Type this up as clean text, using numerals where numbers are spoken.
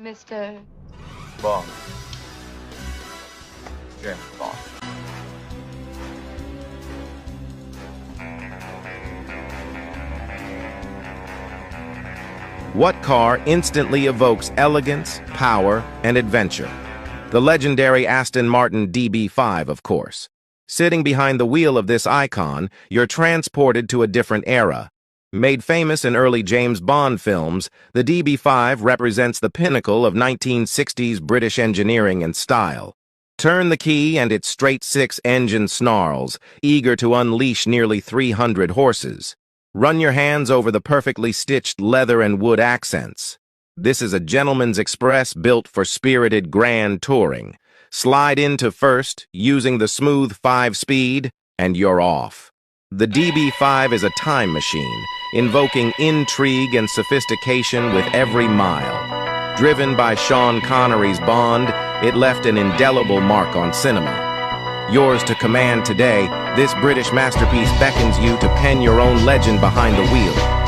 Mr. Bond. James Bond. What car instantly evokes elegance, power, and adventure? The legendary Aston Martin DB5, of course. Sitting behind the wheel of this icon, you're transported to a different era. Made famous in early James Bond films, the DB5 represents the pinnacle of 1960s British engineering and style. Turn the key and its straight-six engine snarls, eager to unleash nearly 300 horses. Run your hands over the perfectly stitched leather and wood accents. This is a gentleman's express built for spirited grand touring. Slide into first, using the smooth 5-speed, and you're off. The DB5 is a time machine, invoking intrigue and sophistication with every mile. Driven by Sean Connery's Bond, it left an indelible mark on cinema. Yours to command today, this British masterpiece beckons you to pen your own legend behind the wheel.